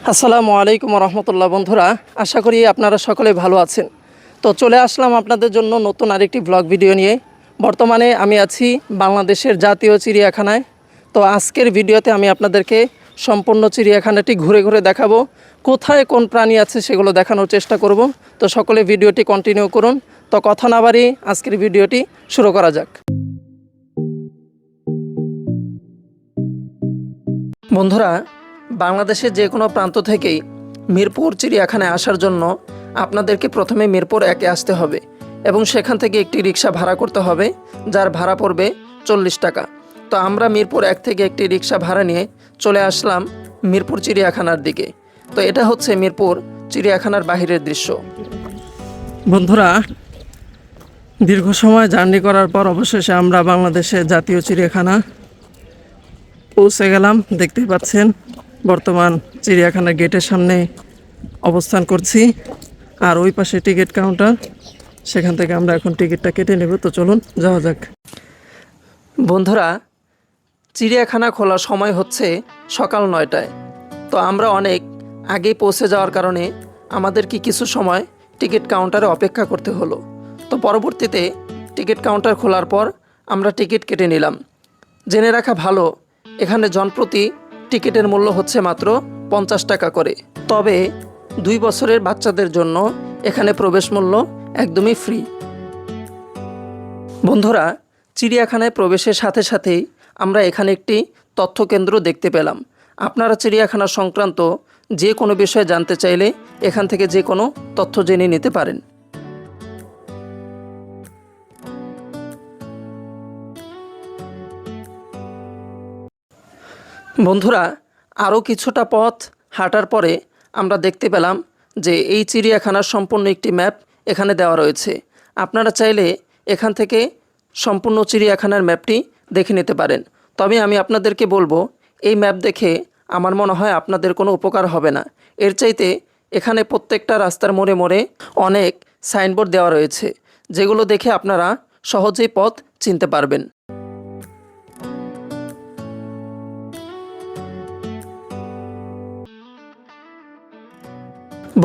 আসসালামু আলাইকুম রহমতুল্লাহ। বন্ধুরা, আশা করি আপনারা সকলে ভালো আছেন। তো চলে আসলাম আপনাদের জন্য নতুন আরেকটি ব্লগ ভিডিও নিয়ে। বর্তমানে আমি আছি বাংলাদেশের জাতীয় চিড়িয়াখানায়। তো আজকের ভিডিওতে আমি আপনাদেরকে সম্পূর্ণ চিড়িয়াখানাটি ঘুরে ঘুরে দেখাবো। কোথায় কোন প্রাণী আছে সেগুলো দেখানোর চেষ্টা করব। তো সকলে ভিডিওটি কন্টিনিউ করুন। তো কথা না বাড়িয়ে আজকের ভিডিওটি শুরু করা যাক। বন্ধুরা, বাংলাদেশের যে কোনো প্রান্ত থেকেই মিরপুর চিড়িয়াখানায় আসার জন্য আপনাদেরকে প্রথমে মিরপুর 1-এ আসতে হবে এবং সেখান থেকে একটি রিক্সা ভাড়া করতে হবে, যার ভাড়া পড়বে 40 টাকা। তো আমরা মিরপুর 1 থেকে একটি রিক্সা ভাড়া নিয়ে চলে আসলাম মিরপুর চিড়িয়াখানার দিকে। তো এটা হচ্ছে মিরপুর চিড়িয়াখানার বাহিরের দৃশ্য। বন্ধুরা, দীর্ঘ সময় জার্নি করার পর অবশেষে আমরা বাংলাদেশের জাতীয় চিড়িয়াখানা পৌঁছে গেলাম। দেখতেই পাচ্ছেন বর্তমান চিড়িয়াখানার গেটের সামনে অবস্থান করছি, আর ওই পাশে টিকিট কাউন্টার, সেখান থেকে আমরা এখন টিকিটটা কেটে নেব। তো চলুন যাওয়া যাক। বন্ধুরা, চিড়িয়াখানা খোলার সময় হচ্ছে সকাল 9টায়। তো আমরা অনেক আগেই পৌঁছে যাওয়ার কারণে আমাদেরকে কিছু সময় টিকিট কাউন্টারে অপেক্ষা করতে হলো। তো পরবর্তীতে টিকিট কাউন্টার খোলার পর আমরা টিকিট কেটে নিলাম। জেনে রাখা ভালো, এখানে জনপ্রতি টিকিটের মূল্য হচ্ছে মাত্র 50 টাকা করে। তবে 2 বছরের বাচ্চাদের জন্য এখানে প্রবেশ মূল্য একদমই ফ্রি। বন্ধুরা, চিড়িয়াখানায় প্রবেশের সাথে সাথেই আমরা এখানে একটি তথ্যকেন্দ্র দেখতে পেলাম। আপনারা চিড়িয়াখানা সংক্রান্ত যে কোনো বিষয়ে জানতে চাইলে এখান থেকে যে কোনো তথ্য জেনে নিতে পারেন। বন্ধুরা, আরও কিছুটা পথ হাঁটার পরে আমরা দেখতে পেলাম যে এই চিড়িয়াখানার সম্পূর্ণ একটি ম্যাপ এখানে দেওয়া রয়েছে। আপনারা চাইলে এখান থেকে সম্পূর্ণ চিড়িয়াখানার ম্যাপটি দেখে নিতে পারেন। তবে আমি আপনাদেরকে বলবো, এই ম্যাপ দেখে আমার মনে হয় আপনাদের কোনো উপকার হবে না। এর চাইতে এখানে প্রত্যেকটা রাস্তার মোড়ে মোড়ে অনেক সাইনবোর্ড দেওয়া রয়েছে, যেগুলো দেখে আপনারা সহজেই পথ চিনতে পারবেন।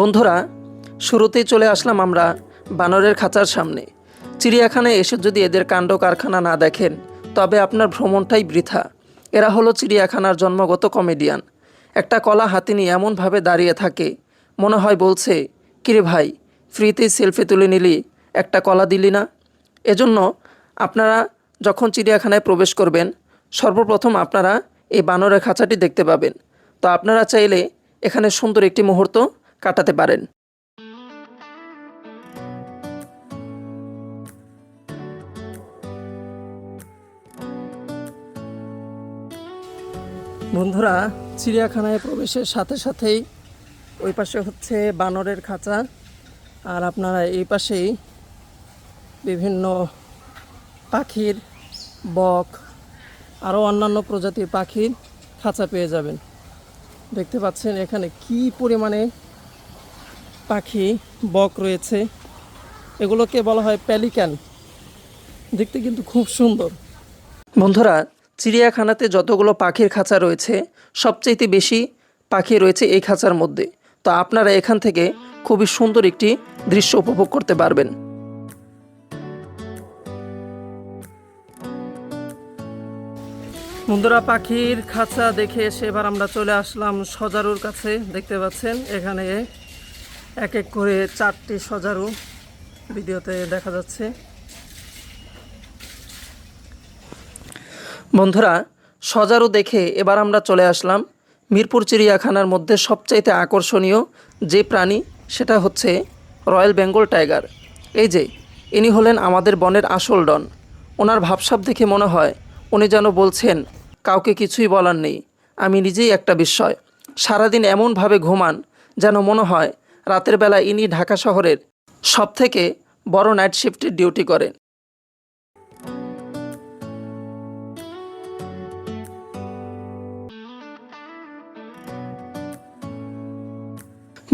বন্ধুরা, শুরুতেই চলে আসলাম আমরা বানরের খাঁচার সামনে। চিড়িয়াখানায় এসে যদি এদের কাণ্ড কারখানা না দেখেন তবে আপনার ভ্রমণটাই বৃথা। এরা হলো চিড়িয়াখানার জন্মগত কমেডিয়ান। একটা কলা হাতে নিয়ে এমনভাবে দাঁড়িয়ে থাকে, মনে হয় বলছে, কিরে ভাই, ফ্রিতেই সেলফি তুলে নিলি, একটা কলা দিলি না? এজন্য আপনারা যখন চিড়িয়াখানায় প্রবেশ করবেন সর্বপ্রথম আপনারা এই বানরের খাঁচাটি দেখতে পাবেন। তো আপনারা চাইলে এখানে সুন্দর একটি মুহূর্ত কাটাতে পারেন। বন্ধুরা, চিড়িয়াখানায় প্রবেশের সাথে সাথেই ওই পাশে হচ্ছে বানরের খাঁচা, আর আপনারা এই পাশেই বিভিন্ন পাখির, বক, আরও অন্যান্য প্রজাতির পাখির খাঁচা পেয়ে যাবেন। দেখতে পাচ্ছেন এখানে কি পরিমাণে পাখি, বক রয়েছে। এগুলোকে বলা হয় পেলিক্যান। দেখতে কিন্তু খুব সুন্দর। বন্ধুরা, চিড়িয়াখানাতে যতগুলো পাখির খাঁচা রয়েছে সবচেয়ে বেশি পাখি রয়েছে এই খাঁচার মধ্যে। তো আপনারা এখান থেকে খুবই সুন্দর একটি দৃশ্য উপভোগ করতে পারবেন। বন্ধুরা, পাখির খাঁচা দেখে এসে এবার আমরা চলে আসলাম সজারুর কাছে। দেখতে পাচ্ছেন এখানে এক এক করে 4টি সজারু ভিডিওতে দেখা যাচ্ছে। বন্ধুরা, সজারু দেখে এবার আমরা চলে আসলাম মিরপুর চিড়িয়াখানার মধ্যে সবচাইতে আকর্ষণীয় যে প্রাণী, সেটা হচ্ছে রয়্যাল বেঙ্গল টাইগার। এই যে ইনি হলেন আমাদের বনের আসল ডন। ওনার ভাবসাব দেখে মনে হয় উনি যেন বলছেন, কাউকে কিছুই বলার নেই, আমি নিজেই একটা বিস্ময়। সারাদিন এমনভাবে ঘুমান যেন মনে হয় রাতের বেলা ইনি ঢাকা শহরের সবথেকে বড় নাইট শিফটের ডিউটি করেন।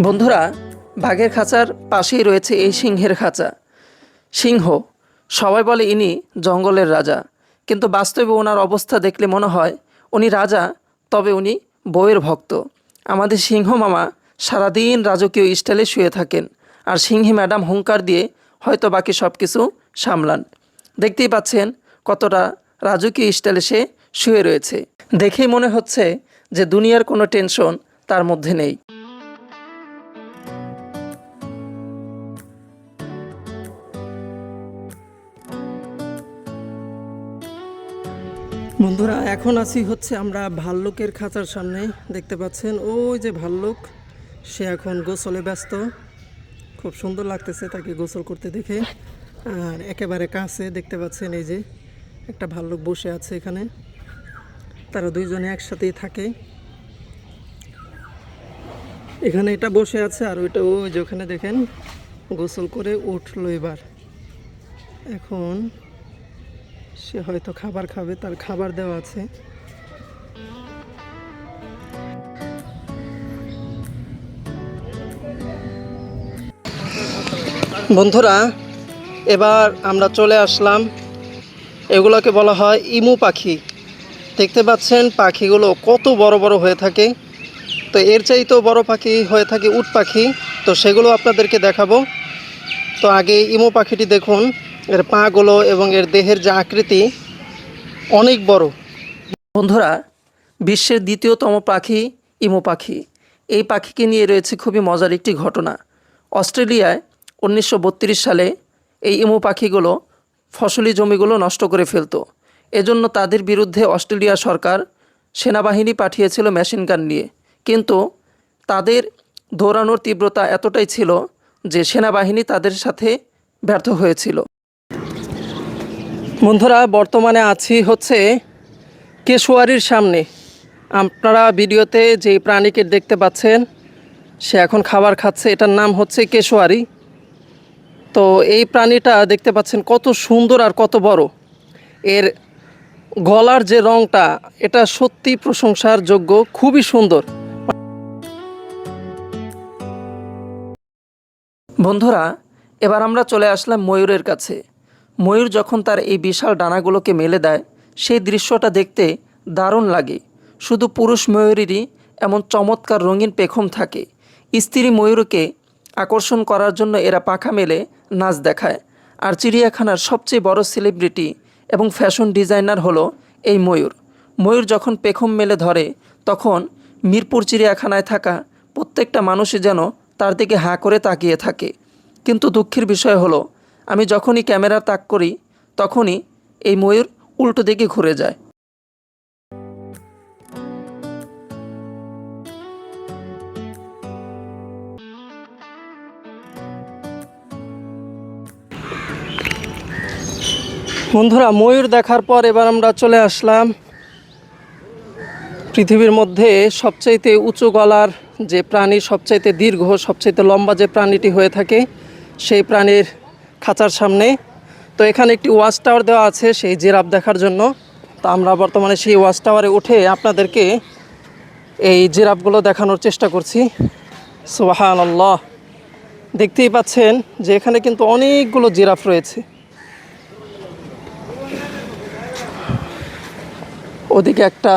বন্ধুরা, বাঘের খাঁচার পাশেই রয়েছে এই সিংহের খাঁচা। সিংহ, সবাই বলে ইনি জঙ্গলের রাজা, কিন্তু বাস্তবে ওনার অবস্থা দেখলে মনে হয় উনি রাজা, তবে উনি বউয়ের ভক্ত। আমাদের সিংহ মামা সারাদিন রাজকীয় স্টাইলে শুয়ে থাকেন, আর সিংহী ম্যাডাম হুঙ্কার দিয়ে হয়তো বাকি সব কিছু সামলান। দেখতেই পাচ্ছেন কতটা রাজকীয় স্টাইলে সে শুয়ে রয়েছে। দেখেই মনে হচ্ছে যে দুনিয়ার কোনো টেনশন তার মধ্যে নেই। বন্ধুরা, এখন আছি হচ্ছে আমরা ভাল্লুকের খাঁচার সামনে। দেখতে পাচ্ছেন ওই যে ভাল্লুক, সে এখন গোসলে ব্যস্ত। খুব সুন্দর লাগতেছে তাকে গোসল করতে দেখে। আর একেবারে কাছে দেখতে পাচ্ছেন এই যে একটা ভাল্লুক বসে আছে এখানে। তারা দুইজনে একসাথেই থাকে। এখানে এটা বসে আছে আর ওইটা ওই যে ওখানে দেখেন গোসল করে উঠলো। এবার এখন সে হয়তো খাবার খাবে, তার খাবার দেওয়া আছে। বন্ধুরা, এবার আমরা চলে আসলাম, এগুলোকে বলা হয় ইমু পাখি। দেখতে পাচ্ছেন পাখিগুলো কত বড় বড় হয়ে থাকে। তো এর চাইতেও বড় পাখি হয়ে থাকে উট পাখি, তো সেগুলো আপনাদেরকে দেখাবো। তো আগে ইমু পাখিটি দেখুন, এর পাগুলো এবং এর দেহের যে আকৃতি অনেক বড়। বন্ধুরা, বিশ্বের দ্বিতীয়তম পাখি ইমু পাখি। এই পাখিকে নিয়ে রয়েছে খুবই মজার একটি ঘটনা। অস্ট্রেলিয়ায় 1932 সালে এই ইমু পাখিগুলো ফসলি জমিগুলো নষ্ট করে ফেলতো। এজন্য তাদের বিরুদ্ধে অস্ট্রেলিয়া সরকার সেনাবাহিনী পাঠিয়েছিল মেশিন গান নিয়ে, কিন্তু তাদের দৌড়ানোর তীব্রতা এতটাই ছিল যে সেনাবাহিনী তাদের সাথে ব্যর্থ হয়েছিল। বন্ধুরা, বর্তমানে আছি হচ্ছে কেশোয়ারির সামনে। আপনারা ভিডিওতে যে প্রাণীকে দেখতে পাচ্ছেন সে এখন খাবার খাচ্ছে, এটার নাম হচ্ছে কেশোয়ারি। তো এই প্রাণীটা দেখতে পাচ্ছেন কত সুন্দর আর কত বড়। এর গলার যে রংটা, এটা সত্যি প্রশংসার যোগ্য, খুবই সুন্দর। বন্ধুরা, এবার আমরা চলে আসলাম ময়ূরের কাছে। ময়ূর যখন তার এই বিশাল ডানাগুলোকে মেলে দেয়, সেই দৃশ্যটা দেখতে দারুণ লাগে। শুধু পুরুষ ময়ূরেরই এমন চমৎকার রঙিন পেখম থাকে। স্ত্রী ময়ূরকে আকর্ষণ করার জন্য এরা পাখা মেলে নাচ দেখায়। আর চিড়িয়াখানার সবচেয়ে বড় সেলিব্রিটি এবং ফ্যাশন ডিজাইনার হলো এই ময়ূর। ময়ূর যখন পেখম মেলে ধরে, তখন মিরপুর চিড়িয়াখানায় থাকা প্রত্যেকটা মানুষই যেন তার দিকে হাঁ করে তাকিয়ে থাকে। কিন্তু দুঃখের বিষয় হলো, আমি যখনই ক্যামেরা তাক করি তখনই এই ময়ূর উল্টো দিকে ঘুরে যায়। বন্ধুরা, ময়ূর দেখার পর এবার আমরা চলে আসলাম পৃথিবীর মধ্যে সবচাইতে উঁচু গলার যে প্রাণী, সবচাইতে দীর্ঘ, সবচাইতে লম্বা যে প্রাণীটি হয়ে থাকে, সেই প্রাণীর খাঁচার সামনে। তো এখানে একটি ওয়াচ টাওয়ার দেওয়া আছে সেই জিরাফ দেখার জন্য। তো আমরা বর্তমানে সেই ওয়াচ টাওয়ারে উঠে আপনাদেরকে এই জিরাফগুলো দেখানোর চেষ্টা করছি। সুবহানাল্লাহ, দেখতেই পাচ্ছেন যে এখানে কিন্তু অনেকগুলো জিরাফ রয়েছে। ওদিকে একটা,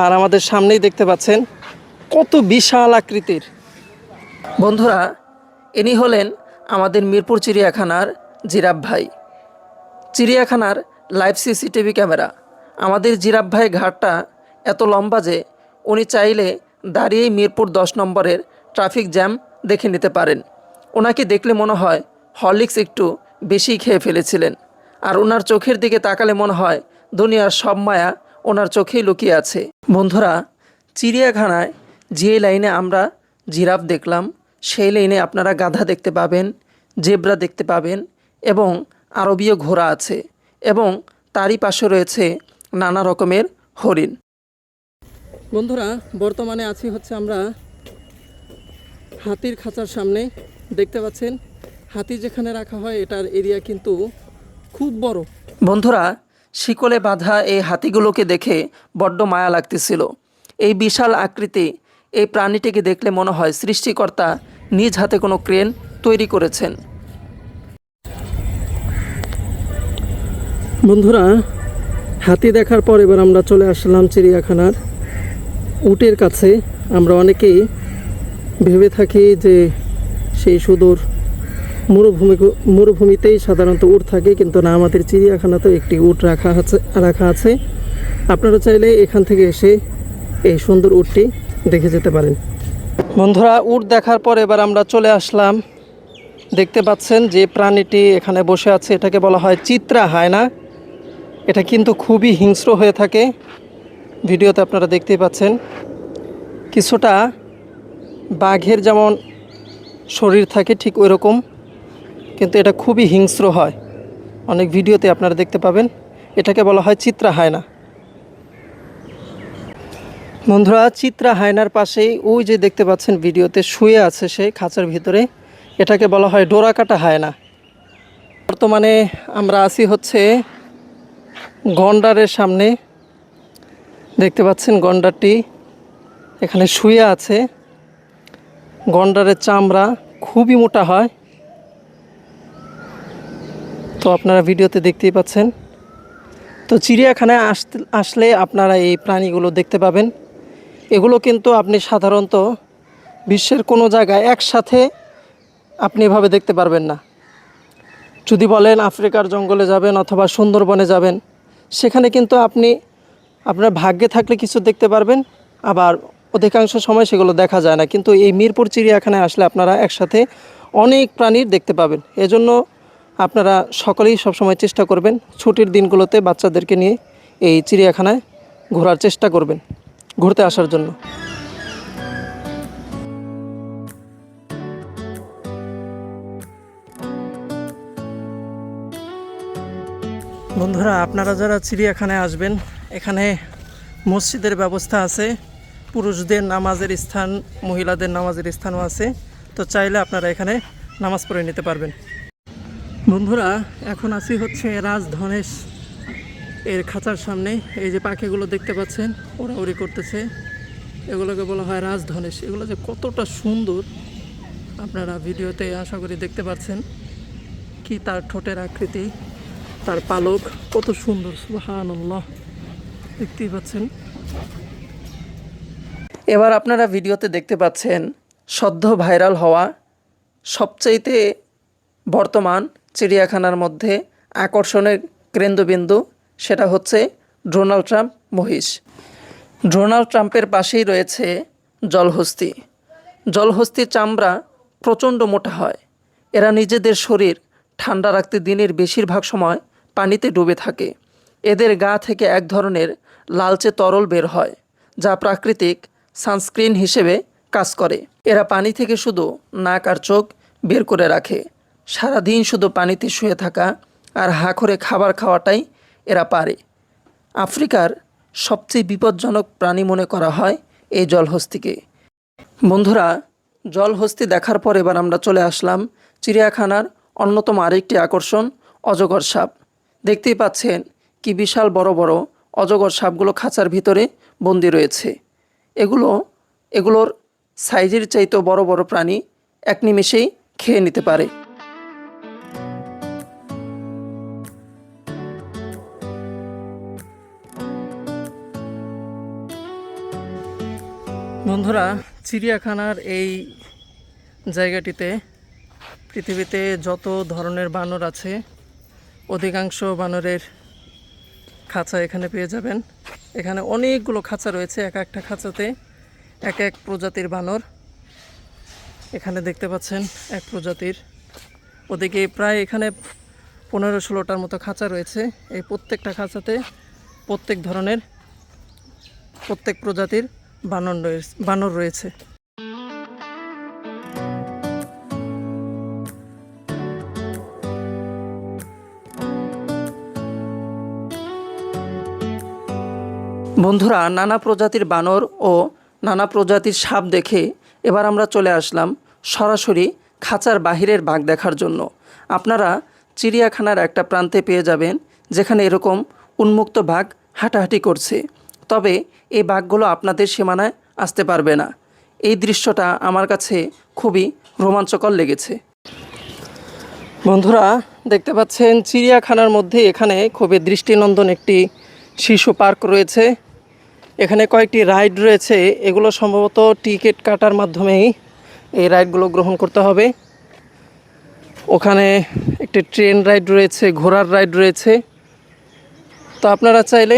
আর আমাদের সামনেই দেখতে পাচ্ছেন কত বিশাল আকৃতির। বন্ধুরা, ইনি হলেন আমাদের মিরপুর চিড়িয়াখানার জিরাফ ভাই। চিড়িয়াখানার লাইভ সিসিটিভি ক্যামেরা। আমাদের জিরাফ ভাই ঘাটটা এত লম্বা যে উনি চাইলে দাঁড়িয়েই মিরপুর 10 নম্বরের ট্রাফিক জ্যাম দেখে নিতে পারেন। ওনাকে দেখলে মনে হয় হরলিক্স একটু বেশি খেয়ে ফেলেছিলেন। আর ওনার চোখের দিকে তাকালে মনে হয় দুনিয়ার সব মায়া ওনার চোখেই লুকিয়ে আছে। বন্ধুরা, চিড়িয়াখানায় যে লাইনে আমরা জিরাফ দেখলাম, সেই লাইনে আপনারা গাধা দেখতে পাবেন, জেব্রা দেখতে পাবেন এবং আরবীয় ঘোড়া আছে, এবং তারই পাশে রয়েছে নানা রকমের হরিণ। বন্ধুরা, বর্তমানে আছি হচ্ছে আমরা হাতির খাঁচার সামনে। দেখতে পাচ্ছেন হাতি যেখানে রাখা হয় এটার এরিয়া কিন্তু খুব বড়। বন্ধুরা, শিকলে বাঁধা এই হাতিগুলোকে দেখে বড্ড মায়া লাগতেছিল। এই বিশাল আকৃতি এই প্রাণীটিকে দেখলে মনে হয় সৃষ্টিকর্তা নিজ হাতে কোনো ক্রেন তৈরি করেছেন। বন্ধুরা, হাতি দেখার পর এবার আমরা চলে আসলাম চিড়িয়াখানার উটের কাছে আমরা অনেকেই ভেবে থাকি যে সেই সুদূর মরুভূমিতেই সাধারণত উট থাকে, কিন্তু না, আমাদের চিড়িয়াখানাতেও একটি উট রাখা আছে। আপনারা চাইলে এখান থেকে এসে এই সুন্দর উটটি দেখে যেতে পারেন। বন্ধুরা, উট দেখার পর এবার আমরা চলে আসলাম, দেখতে পাচ্ছেন যে প্রাণীটি এখানে বসে আছে, এটাকে বলা হয় চিত্রা হায়না। এটা কিন্তু খুবই হিংস্র হয়ে থাকে, ভিডিওতে আপনারা দেখতেই পাচ্ছেন। কিছুটা বাঘের যেমন শরীর থাকে ঠিক ওই রকম, কিন্তু এটা খুবই হিংস্র হয়। অনেক ভিডিওতে আপনারা দেখতে পাবেন। এটাকে বলা হয় চিত্রা হায়না। বন্ধুরা, চিত্রা হায়নার পাশেই ওই যে দেখতে পাচ্ছেন ভিডিওতে শুয়ে আছে সে খাঁচার ভিতরে, এটাকে বলা হয় ডোরাকাটা হায়না। বর্তমানে আমরা আছি হচ্ছে গন্ডারের সামনে, দেখতে পাচ্ছেন গন্ডারটি এখানে শুয়ে আছে। গন্ডারের চামড়া খুবই মোটা হয়, তো আপনারা ভিডিওতে দেখতেই পাচ্ছেন। তো চিড়িয়াখানায় আসলে আপনারা এই প্রাণীগুলো দেখতে পাবেন। এগুলো কিন্তু আপনি সাধারণত বিশ্বের কোনো জায়গায় একসাথে আপনি এভাবে দেখতে পারবেন না। যদি বলেন আফ্রিকার জঙ্গলে যাবেন অথবা সুন্দরবনে যাবেন, সেখানে কিন্তু আপনার ভাগ্যে থাকলে কিছু দেখতে পারবেন, আবার অধিকাংশ সময় সেগুলো দেখা যায় না। কিন্তু এই মিরপুর চিড়িয়াখানায় আসলে আপনারা একসাথে অনেক প্রাণীর দেখতে পাবেন। এজন্য আপনারা সকলেই সবসময় চেষ্টা করবেন ছুটির দিনগুলোতে বাচ্চাদেরকে নিয়ে এই চিড়িয়াখানায় ঘোরার চেষ্টা করবেন, ঘুরতে আসার জন্য। বন্ধুরা, আপনারা যারা চিড়িয়াখানায় আসবেন, এখানে মসজিদের ব্যবস্থা আছে, পুরুষদের নামাজের স্থান, মহিলাদের নামাজের স্থানও আছে। তো চাইলে আপনারা এখানে নামাজ পড়ে নিতে পারবেন। বন্ধুরা, এখন আছি হচ্ছে রাজধনেশ এর খাঁচার সামনে। এই যে পাখিগুলো দেখতে পাচ্ছেন ওড়াউড়ি করতেছে, এগুলোকে বলা হয় রাজধনেশ। এগুলো যে কতটা সুন্দর আপনারা ভিডিওতে আশা করি দেখতে পাচ্ছেন। কি তার ঠোঁটের আকৃতি, তার পালক কত সুন্দর, সুবহানাল্লাহ, দেখতেই পাচ্ছেন। এবার আপনারা ভিডিওতে দেখতে পাচ্ছেন সদ্য ভাইরাল হওয়া সবচাইতে বর্তমান চিড়িয়াখানার মধ্যে আকর্ষণের কেন্দ্রবিন্দু, সেটা হচ্ছে ডোনাল্ড ট্রাম্প মহিষ। ডোনাল্ড ট্রাম্পের পাশেই রয়েছে জলহস্তী। জলহস্তির চামড়া প্রচণ্ড মোটা হয়। এরা নিজেদের শরীর ঠান্ডা রাখতে দিনের বেশিরভাগ সময় পানিতে ডুবে থাকে। এদের গা থেকে এক ধরনের লালচে তরল বের হয়, যা প্রাকৃতিক সানস্ক্রিন হিসেবে কাজ করে। এরা পানি থেকে শুধু নাক আর চোখ বের করে রাখে। সারাদিন শুধু পানিতে শুয়ে থাকা আর হা করে খাবার খাওয়াটাই এরা পারে। আফ্রিকার সবচেয়ে বিপজ্জনক প্রাণী মনে করা হয় এই জলহস্তিকে। বন্ধুরা, জলহস্তি দেখার পর এবার আমরা চলে আসলাম চিড়িয়াখানার অন্যতম আরেকটি আকর্ষণ, অজগর সাপ। দেখতেই পাচ্ছেন কি বিশাল বড় বড় অজগর সাপগুলো খাঁচার ভিতরে বন্দি রয়েছে। এগুলোর সাইজের চাইতেও বড় বড় প্রাণী এক নিমেষেই খেয়ে নিতে পারে। বন্ধুরা, চিড়িয়াখানার এই জায়গাটিতে পৃথিবীতে যত ধরনের বানর আছে অধিকাংশ বানরের খাঁচা এখানে পেয়ে যাবেন। এখানে অনেকগুলো খাঁচা রয়েছে, এক একটা খাঁচাতে এক এক প্রজাতির বানর। এখানে দেখতে পাচ্ছেন এক প্রজাতির, ওদিকে প্রায় এখানে 15-16টার মতো খাঁচা রয়েছে। এই প্রত্যেকটা খাঁচাতে প্রত্যেক ধরনের, প্রত্যেক প্রজাতির বানর রয়েছে। বন্ধুরা, নানা প্রজাতির বানর ও নানা প্রজাতির সাপ দেখে এবার আমরা চলে আসলাম সরাসরি খাঁচার বাহিরের বাঘ দেখার জন্য। আপনারা চিড়িয়াখানার একটা প্রান্তে পেয়ে যাবেন যেখানে এরকম উন্মুক্ত বাঘ হাঁটাহাঁটি করছে, তবে এই বাঘগুলো আপনাদের সীমানায় আসতে পারবে না। এই দৃশ্যটা আমার কাছে খুবই রোমাঞ্চকর লেগেছে। বন্ধুরা, দেখতে পাচ্ছেন চিড়িয়াখানার মধ্যে এখানে খুবই দৃষ্টিনন্দন একটি শিশু পার্ক রয়েছে, এখানে কয়েকটি রাইড রয়েছে, এগুলো সম্ভবত টিকিট কাটার মাধ্যমেই এই রাইডগুলো গ্রহণ করতে হবে। ওখানে একটি ট্রেন রাইড রয়েছে, ঘোড়ার রাইড রয়েছে। তো আপনারা চাইলে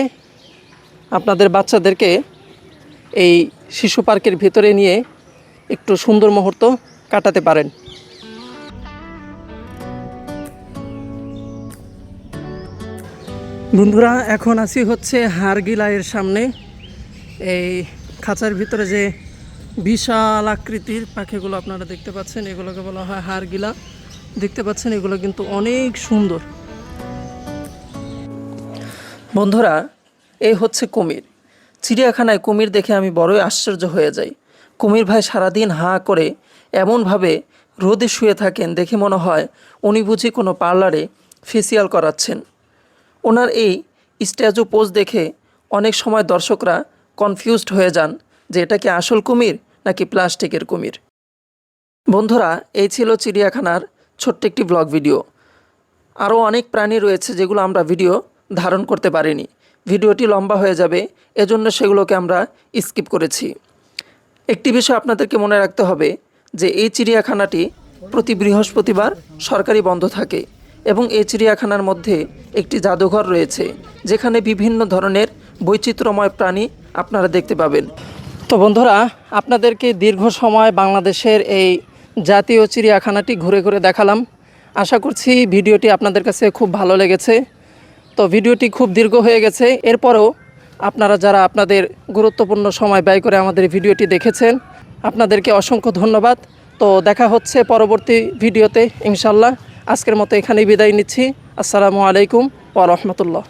আপনাদের বাচ্চাদেরকে এই শিশু পার্কের ভিতরে নিয়ে একটু সুন্দর মুহূর্ত কাটাতে পারেন। বন্ধুরা, এখন আছি হচ্ছে হাড়গিলা এর সামনে। এই খাঁচার ভিতরে যে বিশাল আকৃতির পাখিগুলো আপনারা দেখতে পাচ্ছেন, এগুলোকে বলা হয় হাড়গিলা। দেখতে পাচ্ছেন এগুলো কিন্তু অনেক সুন্দর। বন্ধুরা, এই হচ্ছে কুমির। চিড়িয়াখানায় কুমির দেখে আমি বড়ই আশ্চর্য হয়ে যাই। কুমির ভাই সারাদিন হাঁ করে এমনভাবে রোদে শুয়ে থাকেন, দেখে মনে হয় উনি বুঝি কোনো পার্লারে ফেসিয়াল করাচ্ছেন। ওনার এই স্ট্যাচু পোজ দেখে অনেক সময় দর্শকরা কনফিউজড হয়ে যান যে এটা কি আসল কুমির নাকি প্লাস্টিকের কুমির। বন্ধুরা, এই ছিল চিড়িয়াখানার ছোট্ট একটি ব্লগ ভিডিও। আরও অনেক প্রাণী রয়েছে যেগুলো আমরা ভিডিও ধারণ করতে পারিনি। ভিডিওটি লম্বা হয়ে যাবে, এজন্য সেগুলোকে আমরা স্কিপ করেছি। একটি বিষয় আপনাদেরকে মনে রাখতে হবে যে এই চিড়িয়াখানাটি প্রতি বৃহস্পতিবার সরকারি বন্ধ থাকে এবং এই চিড়িয়াখানার মধ্যে একটি জাদুঘর রয়েছে যেখানে বিভিন্ন ধরনের বৈচিত্র্যময় প্রাণী আপনারা দেখতে পাবেন। তো বন্ধুরা, আপনাদেরকে দীর্ঘ সময় বাংলাদেশের এই জাতীয় চিড়িয়াখানাটি ঘুরে ঘুরে দেখালাম। আশা করছি ভিডিওটি আপনাদের কাছে খুব ভালো লেগেছে। তো ভিডিওটি খুব দীর্ঘ হয়ে গেছে, এরপরেও আপনারা যারা আপনাদের গুরুত্বপূর্ণ সময় ব্যয় করে আমাদের ভিডিওটি দেখেছেন, আপনাদেরকে অসংখ্য ধন্যবাদ। তো দেখা হচ্ছে পরবর্তী ভিডিওতে ইনশাল্লাহ। আজকের মতো এখানেই বিদায় নিচ্ছি। আসসালামু আলাইকুম ওয়া রাহমাতুল্লাহ।